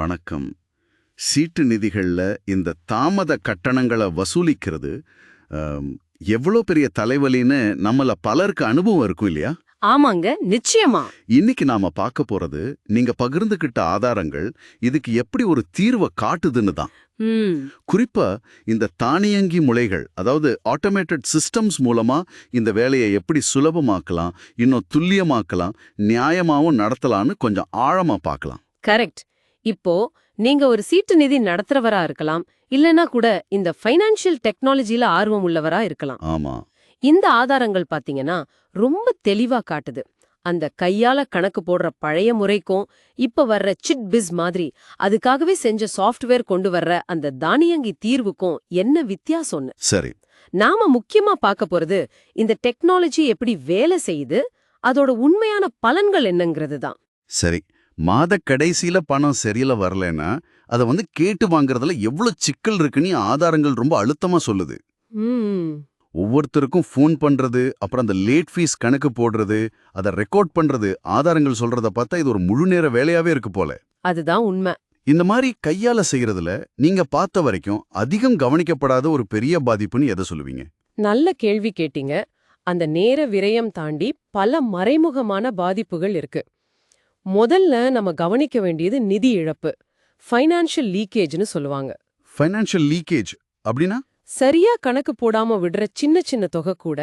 வணக்கம். சீட்டு நிதிகள்ல இந்த தாமத கட்டணங்கள வசூலிக்கிறது அம், எவ்வளோ பெரிய தலைவலின்னு நம்மள பலருக்கு அனுபவம் இருக்கும் இல்லையா? ஆமாங்க, நிச்சயமா. இன்னைக்கு நாம பார்க்க போறது நீங்க பகிர்ந்துகிட்ட ஆதாரங்கள் இதுக்கு எப்படி ஒரு தீர்வை காட்டுதுன்னு தான். ம். குறிப்பா இந்த தானியங்கி முளைகள், அதாவது ஆட்டோமேட்டட் சிஸ்டம்ஸ் மூலமா இந்த வேலையை எப்படி சுலபமாக்கலாம், இன்னும் துல்லியமாக்கலாம், நியாயமாவும் நடத்தலான்னு கொஞ்சம் ஆழமா பார்க்கலாம். கரெக்ட். இப்போ நீங்க ஒரு சீட்டு நிதி நடத்துறவரா இருக்கலாம், இல்லனா கூட இந்த ஃபைனான்ஷியல் டெக்னாலஜில ஆர்வம் உள்ளவரா இருக்கலாம். ஆமா. இந்த ஆதாரங்கள் பாத்தீங்கன்னா ரொம்ப தெளிவா காட்டுது. அந்த கையால கணக்கு போடுற பழைய முறைக்கும் இப்ப வர்ற சிட் பிஸ் மாதிரி அதுக்காகவே செஞ்ச சாஃப்ட்வேர் கொண்டு வர்ற அந்த தானியங்கி தீர்வுக்கும் என்ன வித்தியாசம்னு. சரி. நாம முக்கியமா பார்க்க போறது இந்த டெக்னாலஜி எப்படி வேலை செய்யுது, அதோட உண்மையான பலன்கள் என்னங்கிறது தான். சரி. மாத கடைசியில பணம் சரியில வரலன்னா அதை கேட்டு வாங்குறதுல எவ்வளவு சிக்கல் இருக்குன்னு ஆதாரங்கள் ரொம்ப அழுத்தமா சொல்லுது. ம். ஒவ்வொருத்தருக்கும் ஃபோன் பண்றது, அப்புறம் அந்த லேட் ஃபீஸ் கணக்கு போடுறது, அதை ரெக்கார்ட் பண்றது, ஆதாரங்கள் சொல்றத பார்த்தா இது ஒரு முழு நேர வேலையாவே இருக்கு போல. அதுதான் உண்மை. இந்த மாதிரி கையால செய்யறதுல நீங்க பார்த்த வரைக்கும் அதிகம் கவனிக்கப்படாத ஒரு பெரிய பாதிப்புன்னு எதை சொல்லுவீங்க? நல்ல கேள்வி கேட்டீங்க. அந்த நேர விரயம் தாண்டி பல மறைமுகமான பாதிப்புகள் இருக்கு. முதல்ல நம்ம கவனிக்க வேண்டியது நிதி இழப்பு, ஃபைனான்ஷியல் லீக்கேஜ்னு சொல்லுவாங்க. ஃபைனான்ஷியல் லீக்கேஜ் அப்படின்னா? சரியா கணக்கு போடாம விடுற சின்ன சின்ன தொகை கூட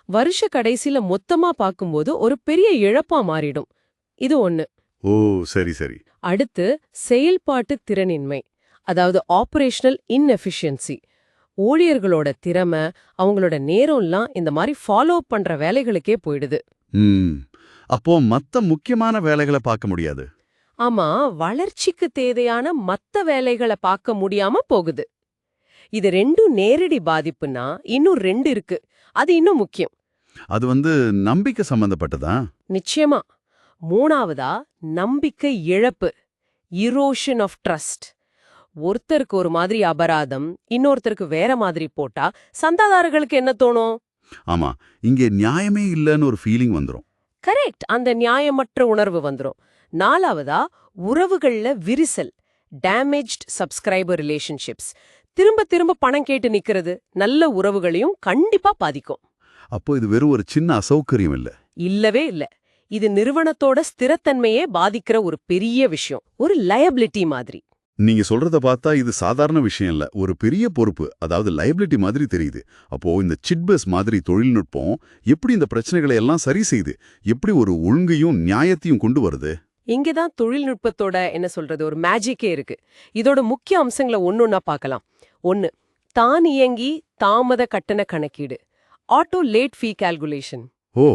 வருஷ கடைசியில மொத்தமா பார்க்கும்போது ஒரு பெரிய இழப்பா மாறிடும். இது ஒண்ணு. ஓ, சரி சரி. அடுத்து செயல்பாட்டு திறனின்மை, அதாவது ஆபரேஷனல் இன்எஃபிஷியன்சி. ஊழியர்களோட திறமை, அவங்களோட நேரம்லாம் இந்த மாதிரி ஃபாலோ பண்ற வேலைகளுக்கே போயிடுது. ம். அப்போ மத்த முக்கியமான வேலைகளை பார்க்க முடியாது. ஆமா, வளர்ச்சிக்கு தேவையான மத்த வேலைகளை பார்க்க முடியாம போகுது. இது ரெண்டும் நேரடி பாதிப்புனா இன்னும் ரெண்டு இருக்கு. அது இன்னும் முக்கியம். அது நம்பிக்கை சம்பந்தப்பட்டதா? நிச்சயமா. மூணாவதா நம்பிக்கை இழப்பு, இரோஷன் ஆஃப் ட்ரஸ்ட். ஒருத்தருக்கு ஒரு மாதிரி அபராதம், இன்னொருத்தருக்கு வேற மாதிரி போட்டா சந்தாதாரர்களுக்கு என்ன தோணும்? ஆமா, இங்கே நியாயமே இல்லைன்னு ஒரு ஃபீலிங் வந்துரும். கரெக்ட், அந்த நியாயமற்ற உணர்வு வந்துரும். நாலாவதா உறவுகள்ல விரிசல், டேமேஜ்ட் சப்ஸ்கிரைபர் ரிலேஷன்ஷிப்ஸ். திரும்ப திரும்ப பணம் கேட்டு நிக்கிறது நல்ல உறவுகளையும் கண்டிப்பா பாதிக்கும். அப்போ இது வெறும் ஒரு சின்ன அசௌகரியம் இல்ல. இல்லவே இல்ல. இது நிறுவனத்தோட ஸ்திரத்தன்மையே பாதிக்கிற ஒரு பெரிய விஷயம், ஒரு லயபிலிட்டி மாதிரி. நீங்க சொல்றத பார்த்தா இது சாதாரண விஷயம் இல்ல, ஒரு பெரிய பொறுப்பு, அதாவது லைபிலிட்டி மாதிரி தெரியுது. அப்போ இந்த சிட்பஸ் மாதிரி தொழில்நுட்பம் எப்படி இந்த பிரச்சனைகளை எல்லாம் சரி செய்து, எப்படி ஒரு ஒழுங்கையும் நியாயத்தையும் கொண்டு வருது? இங்கதான் தொழில்நுட்பத்தோட என்ன சொல்றது ஒரு மேஜிக்கே இருக்கு. இதோட முக்கிய அம்சங்களை ஒன்னொன்னா பார்க்கலாம். ஒன்னு, தானியங்கி தாமத கட்டண கணக்கீடு, ஆட்டோ லேட் ஃபீ கால்குலேஷன். ஓ.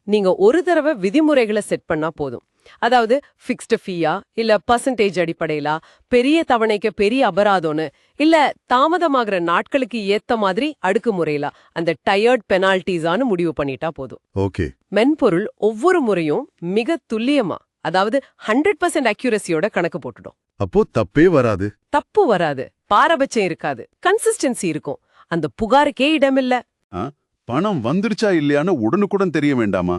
நீங்க ஒரு தடவை விதிமுறைகளை செட் பண்ணா போதும். அதாவது ஃபிக்ஸ்டு ஃபீயா, இல்ல பர்சன்டேஜ் அடிப்படையிலா, பெரிய தவணைக்கு பெரிய அபராதம்னு, இல்ல தாமதமாகிற நாட்களுக்கு ஏத்த மாதிரி அடுக்குமுறையிலா, அந்த டயர்ட் பெனால்டிஸான்னு முடிவு பண்ணிட்டா போதும். ஓகே. மென்பொருள் ஒவ்வொரு முறையும் மிக துல்லியமா, அதாவது 100% அக்யூரசியோட கணக்கு போட்டுடும். அப்போ தப்பே வராது. தப்பு வராது, பாரபட்சம் இருக்காது, கன்சிஸ்டன்சி இருக்கும். அந்த புகாருக்கே இடமில்ல. பணம் வந்துருச்சா இல்லையான்னு உடனுக்குடன் தெரிய வேண்டாமா?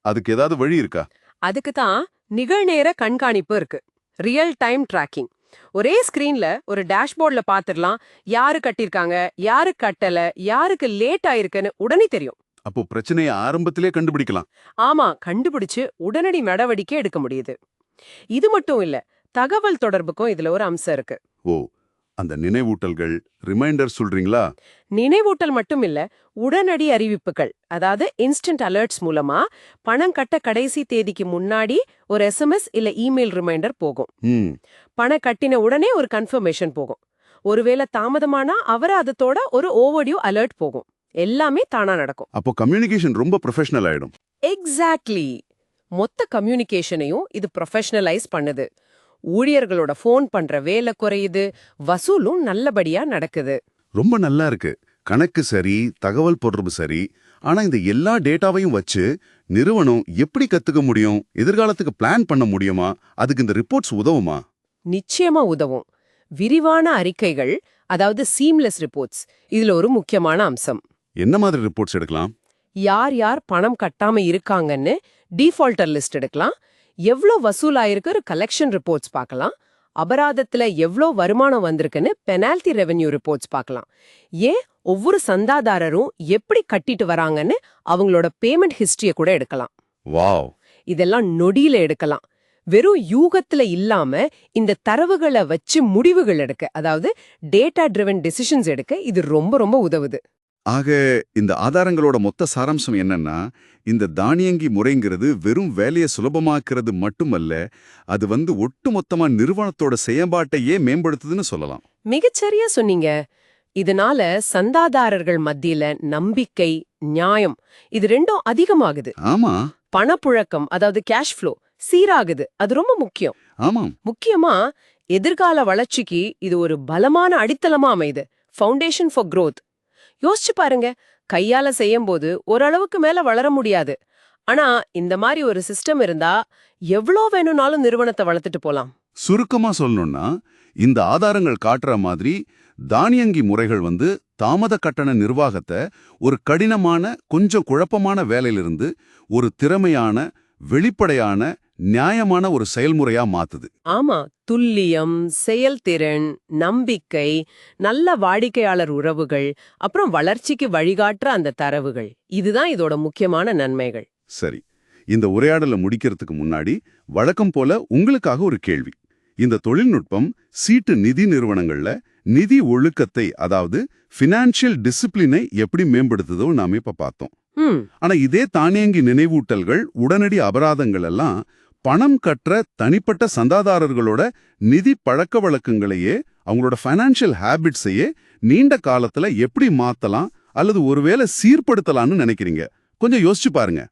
அதுக்கு ஏதாவது வழி இருக்கா? அதுக்கு தான் நிகழ்நேர கண்காணிப்பு இருக்கு, ரியல் டைம் டிராக்கிங். ஒரே ஸ்கிரீன்ல ஒரு டேஷ்போர்ட்ல பாத்துடலாம், யாரு கட்டிருக்காங்க, யாரு கட்டல, யாருக்கு லேட் ஆயிருக்குன்னு உடனே தெரியும். அப்போ பிரச்சனையை ஆரம்பத்திலே கண்டுபிடிக்கலாம். ஆமா, கண்டுபிடிச்சு உடனடி நடவடிக்கை எடுக்க முடியுது. இது மட்டும் இல்ல, தகவல் தொடர்புக்கும் இதுல ஒரு அம்சம் இருக்கு. ஓ, அந்த நினைவூட்டல்கள், ரிமைண்டர் சொல்றீங்களா? நினைவூட்டல் மட்டும் இல்ல, உடனடி அறிவிப்புகள், அதாவது இன்ஸ்டன்ட் அலர்ட்ஸ் மூலமா பணம் கட்ட கடைசி தேதிக்கு முன்னாடி ஒரு SMS இல்ல இமெயில் ரிமைண்டர் போகும். பணம் கட்டின உடனே ஒரு கன்ஃபர்மேஷன் போகும். ஒருவேளை தாமதமானா அபராதத்தோட ஒரு ஓவர்டியூ அலர்ட் போகும். எல்லாமே தானா நடக்கும். அப்போ கம்யூனிகேஷன் ரொம்ப ப்ரொஃபஷனல் ஆயிடும். எக்ஸாக்ட்லி. மொத்த கம்யூனிகேஷனையும் இது ப்ரொஃபஷனலைஸ் பண்ணுது. ஊழியர்களோட ஃபோன் பண்ற வேலை குறையுது, வசூலும் நல்லபடியா நடக்குது. ரொம்ப நல்லா இருக்கு. கணக்கு சரி, தகவல் தொடர்பு சரி. ஆனா இந்த எல்லா டேட்டாவையும் வச்சு நிறுவனம் எப்படி கத்துக்க முடியும்? எதிர்காலத்துக்கு பிளான் பண்ண முடியுமா? அதுக்கு இந்த ரிப்போர்ட்ஸ் உதவுமா? நிச்சயமா உதவும். விரிவான அறிக்கைகள், அதாவது சீம்லெஸ் ரிப்போர்ட்ஸ், இதுல ஒரு முக்கியமான அம்சம். என்ன மாதிரி ரிப்போர்ட்ஸ் எடுக்கலாம்? யார் யார் பணம் கட்டாம இருக்காங்கன்னு டிஃபால்டர் லிஸ்ட் எடுக்கலாம். எவ்ளோ வசூலாயிருக்கு கலெக்ஷன் ரிப்போர்ட்ஸ் பார்க்கலாம். அபராதத்துல எவ்ளோ வருமானம் வந்திருக்குன்னு பெனால்டி ரெவென்யூ ரிப்போர்ட்ஸ் பார்க்கலாம். ஏன் ஒவ்வொரு சந்தாதாரரும் எப்படி கட்டிட்டு வராங்கன்னு அவங்களோட பேமெண்ட் ஹிஸ்டரிய கூட எடுக்கலாம். வாவ். இதெல்லாம் நொடியில எடுக்கலாம். வெறும் யூகத்துல இல்லாம இந்த தரவுகளை வச்சு முடிவுகள் எடுக்க, அதாவது டேட்டா ட்ரிவன் டிசிஷன்ஸ் எடுக்க இது ரொம்ப ரொம்ப உதவுது. ஆக இந்த ஆதாரங்களோட மொத்த சாராம்சம் என்னன்னா, இந்த தானியங்கி முறைங்கிறது வெறும் வேலையை சுலபமாக்குறது மட்டுமல்ல, அது ஒட்டுமொத்தமா நிறுவனத்தோட செயல்பாட்டையே மேம்படுத்துதுன்னு சொல்லலாம். மிகச்சரியா சொன்னீங்க. இதனால சந்தாதாரர்கள் மத்தியில நம்பிக்கை, நியாயம் இது ரெண்டும் அதிகமாகுது. ஆமா. பணப்புழக்கம், அதாவது கேஷ் ஃப்ளோ சீராகுது. அது ரொம்ப முக்கியம். ஆமாம். முக்கியமா எதிர்கால வளர்ச்சிக்கு இது ஒரு பலமான அடித்தளமா அமையுது. Foundation for growth. யோசிச்சு பாருங்க, கையால செய்யும்போது ஓரளவுக்கு மேல வளர முடியாது. ஆனா இந்த மாதிரி ஒரு சிஸ்டம் இருந்தா எவ்வளோ வேணும்னாலும் நிறுவனத்தை வளர்த்துட்டு போலாம். சுருக்கமா சொல்லணும்னா, இந்த ஆதாரங்கள் காட்டுற மாதிரி தானியங்கி முறைகள் தாமத கட்டண நிர்வாகத்தை ஒரு கடினமான, கொஞ்சம் குழப்பமான வேலையிலிருந்து ஒரு திறமையான, வெளிப்படையான, நியாயமான ஒரு செயல்முறையா மாத்துது. ஆமா, துல்லியம், செயல்திறன், நம்பிக்கை, நல்ல வாடிக்கையாளர் உறவுகள், அப்புறம் வளர்ச்சிக்கு வழிகாட்டுற அந்த தரவுகள், இதுதான் இதோட முக்கியமான நன்மைகள். சரி, இந்த உரையாடலை முடிக்கிறதுக்கு முன்னாடி வழக்கம் போல உங்களுக்காக ஒரு கேள்வி. இந்த தொழில்நுட்பம் சீட்டு நிதி நிறுவனங்கள்ல நிதி ஒழுக்கத்தை, அதாவது ஃபினான்ஷியல் டிசிப்ளினை எப்படி மேம்படுத்துதோ நாம இப்ப பார்த்தோம். ஆனா இதே தானியங்கி நினைவூட்டல்கள், உடனடி அபராதங்கள் எல்லாம் பணம் கற்ற தனிப்பட்ட சந்தாதாரர்களோட நிதி பழக்க வழக்கங்களையே, அவங்களோட ஃபைனான்ஷியல் ஹேபிட்ஸையே நீண்ட காலத்துல எப்படி மாத்தலாம் அல்லது ஒருவேளை சீர்படுத்தலாம்னு நினைக்கிறீங்க? கொஞ்சம் யோசிச்சு பாருங்க.